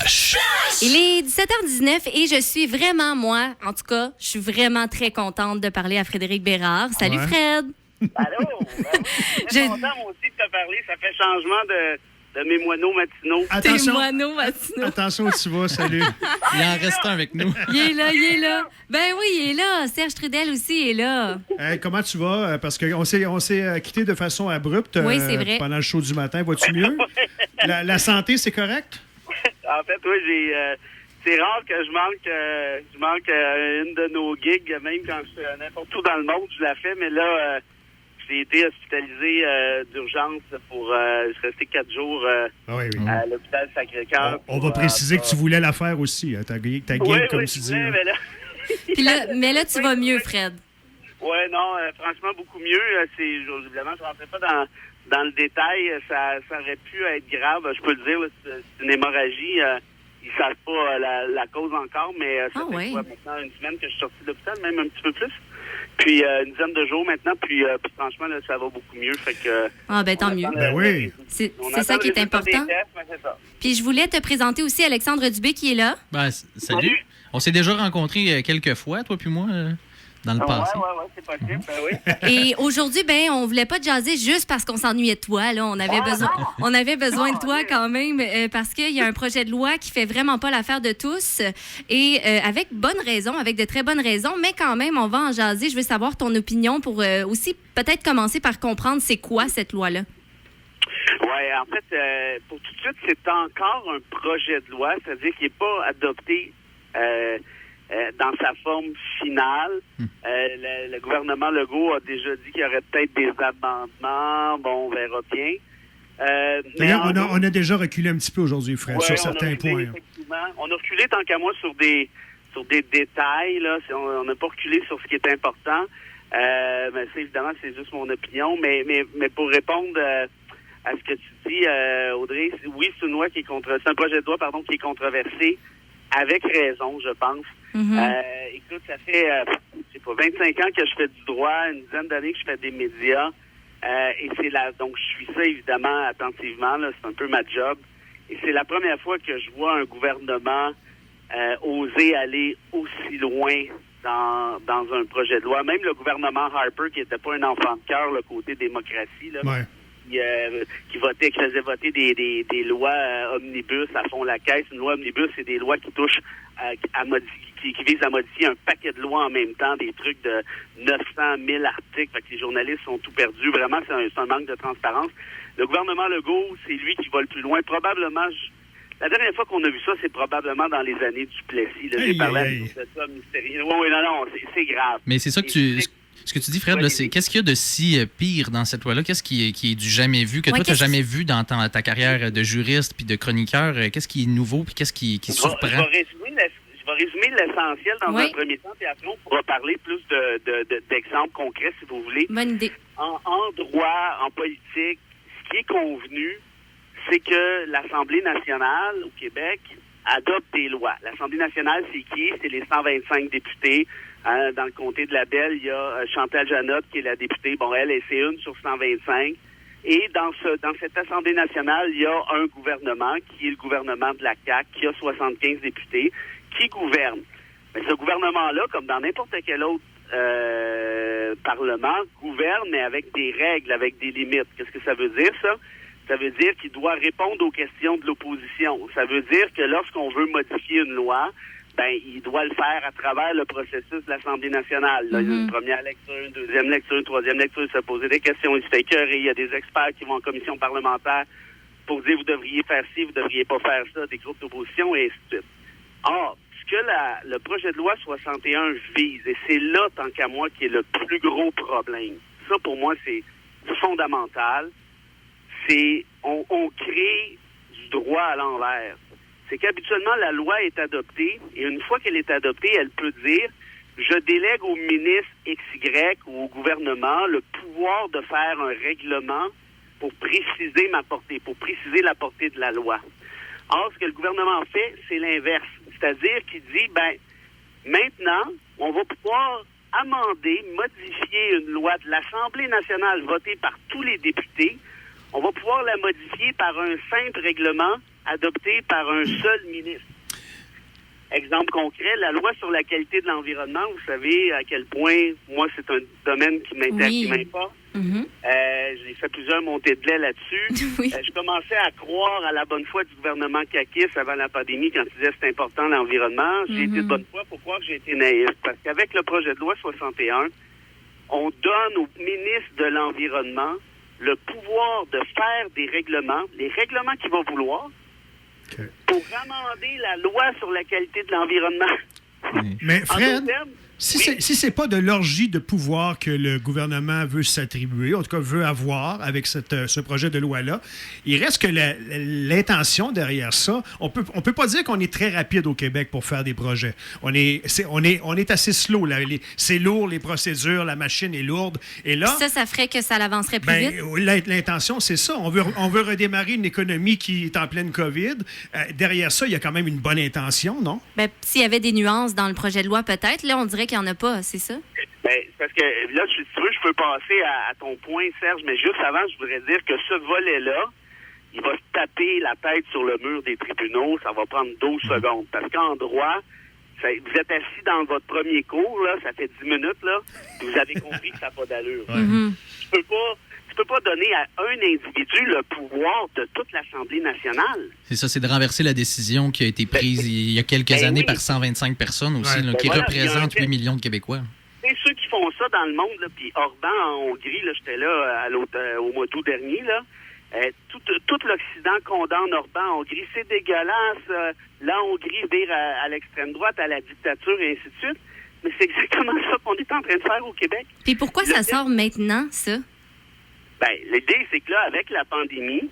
Flash! Il est 17h19 et je suis vraiment, moi, en tout cas, je suis vraiment très contente de parler à Frédéric Bérard. Salut Fred! Allô? Je suis content, moi aussi, de te parler. Ça fait changement de mes moineaux matinaux. Tes moineaux matinaux. Attention où tu vas, salut. Il en reste un avec nous. Il est là. Ben oui, il est là. Serge Trudel aussi est là. Hey, comment tu vas? Parce qu'on s'est quitté de façon abrupte Oui, c'est vrai. pendant le show du matin. Vas-tu mieux? La santé, c'est correct? En fait, oui, c'est rare que je manque une de nos gigs, même quand je suis n'importe où dans le monde, je la fais, mais là, j'ai été hospitalisé d'urgence pour je suis resté 4 jours à l'hôpital Sacré-Cœur. On va préciser que tu voulais la faire aussi, ta gig, comme tu dis. Mais là, tu vas mieux, Fred. Oui, non, franchement, beaucoup mieux. Évidemment, je ne rentrais pas dans le détail. Ça aurait pu être grave. Je peux le dire, là, c'est une hémorragie. Ils ne savent pas la cause encore, mais ça fait maintenant une semaine que je suis sorti de l'hôpital, même un petit peu plus. Puis une dizaine de jours maintenant, puis franchement, là, ça va beaucoup mieux. Fait que, tant mieux. Oui. C'est ça qui est important. Puis je voulais te présenter aussi Alexandre Dubé qui est là. Salut. On s'est déjà rencontrés quelques fois, toi puis moi, dans le passé. Oui, c'est possible, oui. Et aujourd'hui, on voulait pas te jaser juste parce qu'on s'ennuyait de toi. Là. On avait besoin de toi quand même parce qu'il y a un projet de loi qui fait vraiment pas l'affaire de tous et avec de très bonnes raisons, mais quand même, on va en jaser. Je veux savoir ton opinion pour aussi peut-être commencer par comprendre c'est quoi cette loi-là. Oui, en fait, pour tout de suite, c'est encore un projet de loi, c'est-à-dire qu'il n'est pas adopté dans sa forme finale. Le gouvernement Legault a déjà dit qu'il y aurait peut-être des amendements. Bon, on verra bien. D'ailleurs, on a déjà reculé un petit peu aujourd'hui, Fred, sur certains points. Effectivement. On a reculé, tant qu'à moi, sur des détails. Là. On n'a pas reculé sur ce qui est important. Mais évidemment, c'est juste mon opinion. Mais pour répondre à ce que tu dis, Audrey, oui, c'est une loi c'est un projet de loi, qui est controversé. Avec raison, je pense. Écoute, ça fait, 25 ans que je fais du droit, une dizaine d'années que je fais des médias. Et donc, je suis ça, évidemment, attentivement. Là, c'est un peu ma job. Et c'est la première fois que je vois un gouvernement oser aller aussi loin dans un projet de loi. Même le gouvernement Harper, qui n'était pas un enfant de cœur, le côté démocratie, là, qui faisait voter des lois omnibus à fond la caisse. Une loi omnibus, c'est des lois qui touchent qui visent à modifier un paquet de lois en même temps, des trucs de 900 000 articles. Fait que les journalistes sont tout perdus. Vraiment, c'est un manque de transparence. Le gouvernement Legault, c'est lui qui va le plus loin. Probablement, la dernière fois qu'on a vu ça, c'est probablement dans les années du Plessis. J'ai parlé avec ça mystérieux. Oui, non, c'est grave. Mais c'est ça que ce que tu dis, Fred, c'est qu'est-ce qu'il y a de si pire dans cette loi-là? Qu'est-ce qui est du jamais vu, que toi, tu n'as jamais vu dans ta carrière de juriste puis de chroniqueur? Qu'est-ce qui est nouveau puis qu'est-ce qui surprend? Je vais résumer l'essentiel dans un premier temps, puis après, on pourra parler plus d'exemples concrets, si vous voulez. Bonne idée. En droit, en politique, ce qui est convenu, c'est que l'Assemblée nationale au Québec adopte des lois. L'Assemblée nationale, c'est qui? C'est les 125 députés. Dans le comté de la Belle, il y a Chantal Janotte, qui est la députée. Bon, c'est une sur 125. Et dans cette Assemblée nationale, il y a un gouvernement, qui est le gouvernement de la CAQ, qui a 75 députés, qui gouverne. Mais ce gouvernement-là, comme dans n'importe quel autre parlement, gouverne, mais avec des règles, avec des limites. Qu'est-ce que ça veut dire, ça? Ça veut dire qu'il doit répondre aux questions de l'opposition. Ça veut dire que lorsqu'on veut modifier une loi, il doit le faire à travers le processus de l'Assemblée nationale. Là, il y a une première lecture, une deuxième lecture, une troisième lecture, il se poser des questions, il se fait écœurer. Il y a des experts qui vont en commission parlementaire pour dire vous devriez faire ci, vous devriez pas faire ça, des groupes d'opposition, et ainsi de suite. Or, ce que le projet de loi 61 vise, et c'est là, tant qu'à moi, qui est le plus gros problème. Ça, pour moi, c'est fondamental. C'est on crée du droit à l'envers. C'est qu'habituellement, la loi est adoptée, et une fois qu'elle est adoptée, elle peut dire je délègue au ministre XY ou au gouvernement le pouvoir de faire un règlement pour préciser ma portée, pour préciser la portée de la loi. Or, ce que le gouvernement fait, c'est l'inverse. C'est-à-dire qu'il dit, maintenant, on va pouvoir amender, modifier une loi de l'Assemblée nationale votée par tous les députés. On va pouvoir la modifier par un simple règlement adoptée par un seul ministre. Exemple concret, la loi sur la qualité de l'environnement, vous savez à quel point, moi, c'est un domaine qui m'importe. J'ai fait plusieurs montées de lait là-dessus. Oui. Je commençais à croire à la bonne foi du gouvernement caquiste avant la pandémie quand il disait que c'est important l'environnement. J'ai été de bonne foi pour croire que j'ai été naïf. Parce qu'avec le projet de loi 61, on donne au ministre de l'Environnement le pouvoir de faire des règlements, les règlements qu'il va vouloir, pour amender la loi sur la qualité de l'environnement. Mais Fred, si oui. si c'est pas de l'orgie de pouvoir que le gouvernement veut s'attribuer, en tout cas veut avoir avec ce projet de loi-là, il reste que l'intention derrière ça, on peut pas dire qu'on est très rapide au Québec pour faire des projets. On est assez slow. Là. C'est lourd, les procédures, la machine est lourde. Et là, ça ferait que ça l'avancerait plus vite? L'intention, c'est ça. On veut redémarrer une économie qui est en pleine COVID. Derrière ça, il y a quand même une bonne intention, non? Ben, s'il y avait des nuances dans le projet de loi, peut-être. Là, on dirait qu'il n'y en a pas, c'est ça? Ben, parce que là, si tu veux, je peux passer à ton point, Serge, mais juste avant, je voudrais dire que ce volet-là, il va se taper la tête sur le mur des tribunaux. Ça va prendre 12 secondes. Parce qu'en droit, vous êtes assis dans votre premier cours, là, ça fait 10 minutes, là, puis vous avez compris que ça n'a pas d'allure. Tu peux pas donner à un individu le pouvoir de toute l'Assemblée nationale. C'est ça, c'est de renverser la décision qui a été prise il y a quelques années par 125 personnes aussi, là, qui représentent 8 millions de Québécois. Et ceux qui font ça dans le monde, là, puis Orban en Hongrie, là, j'étais là au mois d'août dernier, là, tout l'Occident condamne Orban en Hongrie. C'est dégueulasse. La Hongrie vire à l'extrême droite, à la dictature, et ainsi de suite. Mais c'est exactement ça qu'on est en train de faire au Québec. Puis pourquoi ça sort maintenant, ça? Ben, l'idée, c'est que là, avec la pandémie,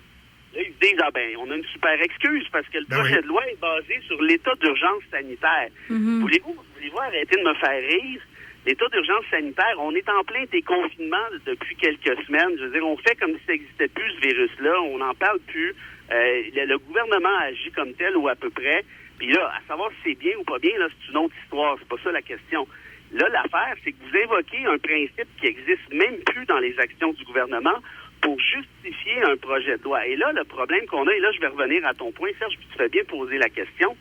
là, ils se disent, on a une super excuse parce que le projet de loi est basé sur l'état d'urgence sanitaire. Voulez-vous arrêter de me faire rire? L'état d'urgence sanitaire, on est en plein déconfinement depuis quelques semaines. Je veux dire, on fait comme si ça n'existait plus, ce virus-là. On n'en parle plus. Le gouvernement agit comme tel ou à peu près. Puis là, à savoir si c'est bien ou pas bien, là, c'est une autre histoire. C'est pas ça la question. Là, l'affaire, c'est que vous évoquez un principe qui existe même plus dans les actions du gouvernement pour justifier un projet de loi. Et là, le problème qu'on a, et là, je vais revenir à ton point, Serge, puis tu fais bien poser la question,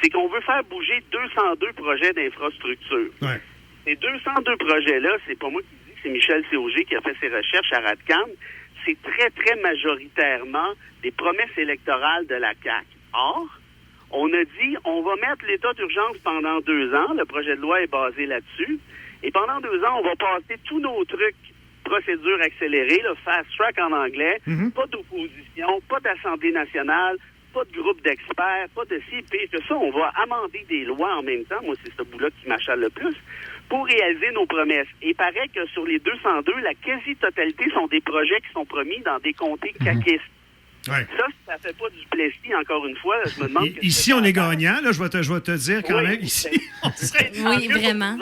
c'est qu'on veut faire bouger 202 projets d'infrastructure. Ouais. Ces 202 projets-là, c'est pas moi qui dis, c'est Michel Cauger qui a fait ses recherches à Radcan. C'est très, très majoritairement des promesses électorales de la CAQ. Or, on a dit, on va mettre l'état d'urgence pendant 2 ans. Le projet de loi est basé là-dessus. Et pendant 2 ans, on va passer tous nos trucs, procédure accélérée, le fast track en anglais, pas d'opposition, pas d'Assemblée nationale, pas de groupe d'experts, pas de ci, pire que ça. On va amender des lois en même temps. Moi, c'est ce bout-là qui m'achale le plus, pour réaliser nos promesses. Et il paraît que sur les 202, la quasi-totalité sont des projets qui sont promis dans des comtés caquistes. Ouais. Ça fait pas du Plessis, encore une fois. Je me demande ici, on est gagnant. Là, je vais te dire quand même. Ici, on serait... Oui, vraiment.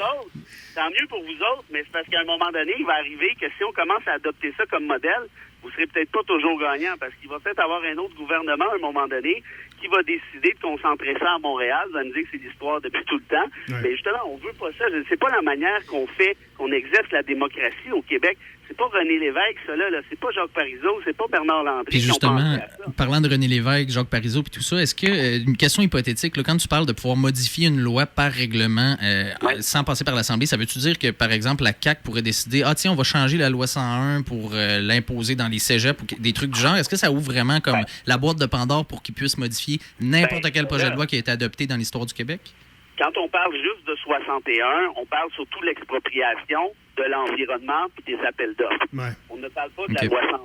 Tant mieux pour vous autres, mais c'est parce qu'à un moment donné, il va arriver que si on commence à adopter ça comme modèle, vous serez peut-être pas toujours gagnant, parce qu'il va peut-être avoir un autre gouvernement à un moment donné qui va décider de concentrer ça à Montréal. Vous allez me dire que c'est l'histoire depuis tout le temps. Ouais. Mais justement, on veut pas ça. C'est pas la manière qu'on exerce la démocratie au Québec. C'est pas René Lévesque, ça, là. C'est pas Jacques Parizeau, c'est pas Bernard Landry. Puis justement, parlant de René Lévesque, Jacques Parizeau puis tout ça, est-ce que, une question hypothétique, là, quand tu parles de pouvoir modifier une loi par règlement sans passer par l'Assemblée, ça veut-tu dire que, par exemple, la CAQ pourrait décider, tiens, on va changer la loi 101 pour l'imposer dans les cégeps ou des trucs du genre? Est-ce que ça ouvre vraiment comme la boîte de Pandore pour qu'ils puissent modifier n'importe quel projet de loi qui a été adopté dans l'histoire du Québec? Quand on parle juste de 61, on parle surtout de l'expropriation, de l'environnement puis des appels d'offres. Ouais. On ne parle pas de la loi 101.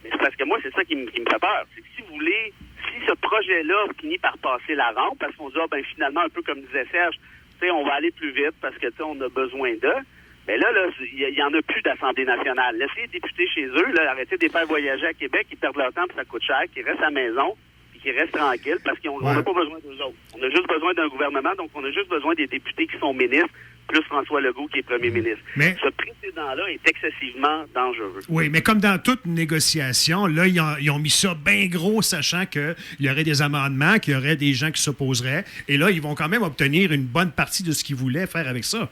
Mais c'est parce que moi, c'est ça qui me fait peur. C'est que si vous voulez, si ce projet-là finit par passer la rampe, parce qu'on se dit, finalement, un peu comme disait Serge, on va aller plus vite parce que on a besoin d'eux. Mais là, il n'y en a plus d'Assemblée nationale. Laissez les députés chez eux, là, arrêtez de les faire voyager à Québec, ils perdent leur temps puis ça coûte cher, qu'ils restent à la maison puis qu'ils restent tranquilles parce qu'on n'a pas besoin d'eux autres. On a juste besoin d'un gouvernement, donc on a juste besoin des députés qui sont ministres, plus François Legault qui est premier ministre. Mais ce précédent-là est excessivement dangereux. Oui, mais comme dans toute négociation, là, ils ont mis ça bien gros, sachant qu'il y aurait des amendements, qu'il y aurait des gens qui s'opposeraient. Et là, ils vont quand même obtenir une bonne partie de ce qu'ils voulaient faire avec ça.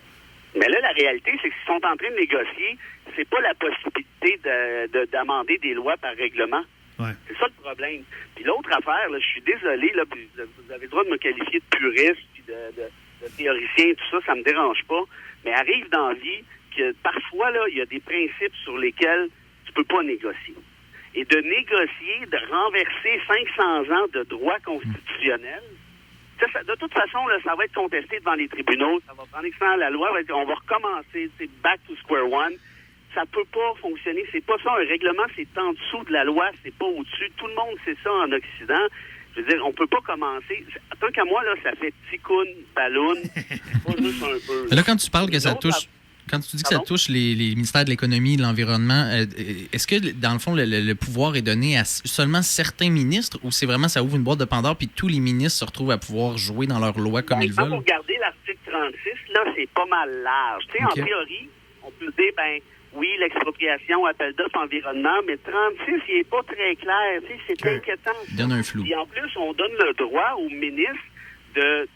Mais là, la réalité, c'est qu'ils sont en train de négocier. C'est pas la possibilité d'amender des lois par règlement. Ouais. C'est ça le problème. Puis l'autre affaire, là, je suis désolé, là, puis vous avez le droit de me qualifier de puriste, puis de théoricien, tout ça, ça me dérange pas. Mais arrive dans la vie que parfois, là, il y a des principes sur lesquels tu peux pas négocier. Et de négocier, de renverser 500 ans de droit constitutionnel, de toute façon, là, ça va être contesté devant les tribunaux, ça va prendre extrêmement la loi, on va recommencer, c'est back to square one. Ça peut pas fonctionner, c'est pas ça, un règlement, c'est en dessous de la loi, c'est pas au-dessus. Tout le monde sait ça en Occident. Je veux dire, on peut pas commencer. Tant qu'à moi, là, ça fait ticoun, balloun, pas juste un peu. Mais là, quand tu parles que ça touche... Quand tu dis que ça touche les ministères de l'économie, de l'environnement, est-ce que, dans le fond, le pouvoir est donné à seulement certains ministres ou c'est vraiment ça ouvre une boîte de Pandore puis tous les ministres se retrouvent à pouvoir jouer dans leur loi comme ils veulent? Quand vous regardez l'article 36, là, c'est pas mal large. Tu sais, en théorie, on peut dire, oui, l'expropriation, appel d'offres, environnement, mais 36, il n'est pas très clair. Tu sais, c'est inquiétant. Il donne un flou. Et en plus, on donne le droit au ministre de...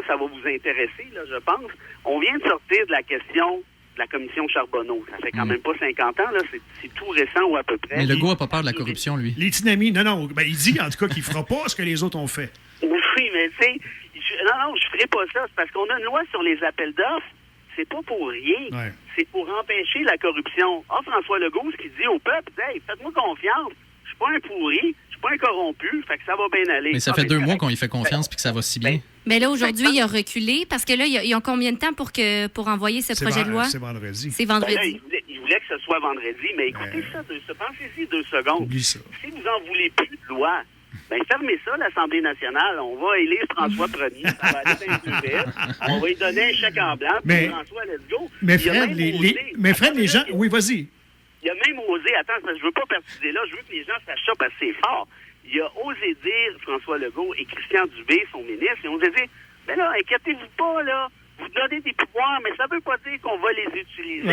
Ça va vous intéresser, là, je pense. On vient de sortir de la question de la commission Charbonneau. Ça fait quand même pas 50 ans, là. C'est tout récent ou à peu près. Mais Legault n'a pas peur de la corruption, lui. Les dynamis, non. Ben, il dit, en tout cas, qu'il fera pas ce que les autres ont fait. Oui, mais tu sais, je ferai pas ça. C'est parce qu'on a une loi sur les appels d'offres. C'est pas pour rien. Ouais. C'est pour empêcher la corruption. François Legault, ce qu'il dit au peuple, hey, faites-moi confiance. Je suis pas un pourri. Pas un corrompu, fait que ça va bien aller. Mais ça fait 2 mois qu'on y fait confiance puis que ça va si bien. Mais là, aujourd'hui, il a reculé parce que là, ils ont combien de temps pour envoyer ce projet de loi? C'est vendredi. C'est vendredi. Là, il voulait que ce soit vendredi, mais écoutez ça, pensez-y 2 secondes. Oublie ça. Si vous en voulez plus de loi, fermez ça, l'Assemblée nationale. On va élire François Ier. Ça va aller dans plus vite. On va lui donner un chèque en blanc. Puis François, let's go. Mais Fred, les gens... Oui, vas-y. Il a même osé, attends, je veux pas perdre cette idée-là, je veux que les gens sachent ça parce que c'est fort. Il a osé dire, François Legault et Christian Dubé, son ministre, ils ont osé dire, mais là, inquiétez-vous pas, là, vous donnez des pouvoirs, mais ça veut pas dire qu'on va les utiliser.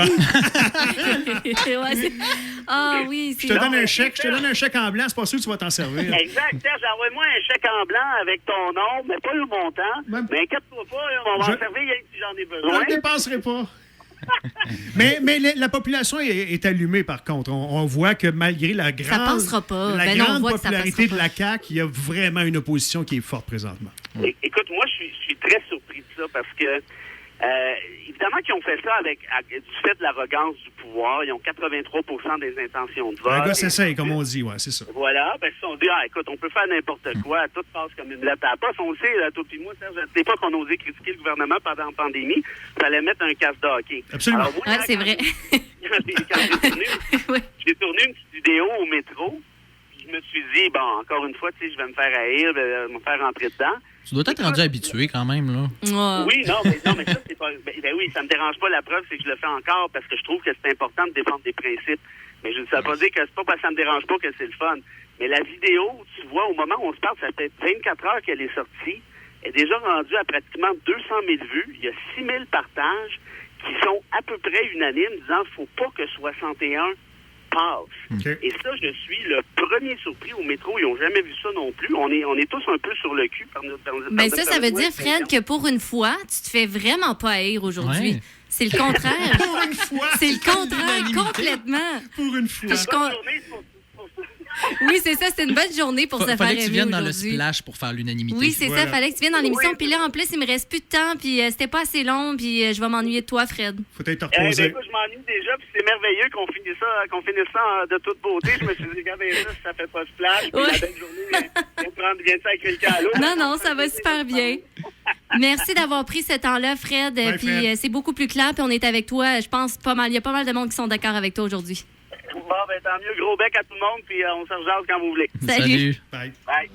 Oui, je te donne un chèque en blanc, c'est pas sûr que tu vas t'en servir. Exact, Serge, envoie-moi un chèque en blanc avec ton nom, mais pas le montant. Mais inquiète-toi pas, là, on va en servir si j'en ai besoin. Je ne dépenserai pas. mais la population est allumée, par contre. On voit que malgré la grande, popularité de la CAQ, il y a vraiment une opposition qui est forte présentement. Écoute, moi, je suis très surpris de ça parce que, évidemment qu'ils ont fait ça du fait de l'arrogance du pouvoir. Ils ont 83 des intentions de vote. Un gars s'essaye, comme on dit, c'est ça. Voilà, ils se sont dit, écoute, on peut faire n'importe quoi, tout passe comme une lettre à la poste. On le sait, là, toi et moi, Serge, des fois qu'on osait critiquer le gouvernement pendant la pandémie, il fallait mettre un casque de hockey. Absolument. Alors, moi, c'est vrai. Quand j'ai tourné une petite vidéo au métro, je me suis dit, encore une fois, je vais me faire haïr, je vais me faire rentrer dedans. Tu dois être rendu habitué quand même, là. Oui, mais ça, c'est pas... oui, ça me dérange pas. La preuve, c'est que je le fais encore parce que je trouve que c'est important de défendre des principes. Mais je ne sais pas dire que c'est pas parce que ça me dérange pas que c'est le fun. Mais la vidéo, tu vois, au moment où on se parle, ça fait 24 heures qu'elle est sortie. Elle est déjà rendue à pratiquement 200 000 vues. Il y a 6 000 partages qui sont à peu près unanimes, disant qu'il ne faut pas que 61 passe. Okay. Et ça, je suis le premier surpris au métro. Ils n'ont jamais vu ça non plus. On est tous un peu sur le cul. Mais ça veut dire, Fred, que pour une fois, tu te fais vraiment pas haïr aujourd'hui. Ouais. C'est le contraire. Pour une fois! C'est le contraire, complètement. Pour une fois. Oui, c'est ça. C'est une bonne journée pour se faire aimer fallait que tu viennes dans le aujourd'hui. splash pour faire l'unanimité. Oui, c'est ça. Fallait que tu viennes dans l'émission. Puis là, en plus, il me reste plus de temps. Puis c'était pas assez long. Puis je vais m'ennuyer de toi, Fred. Faut être reposé. Je m'ennuie déjà. Puis c'est merveilleux qu'on finisse ça de toute beauté. Je me suis dit, regardez ça fait pas splash. Puis la belle journée, vient ça avec quelqu'un à l'autre. Non, ça va super bien. Merci d'avoir pris ce temps-là, Fred. Ouais, puis Fred. c'est beaucoup plus clair. Puis on est avec toi. Je pense pas mal. Il y a pas mal de monde qui sont d'accord avec toi aujourd'hui. Bon, tant mieux. Gros bec à tout le monde. Puis on se rejase quand vous voulez. Salut. Bye. Bye.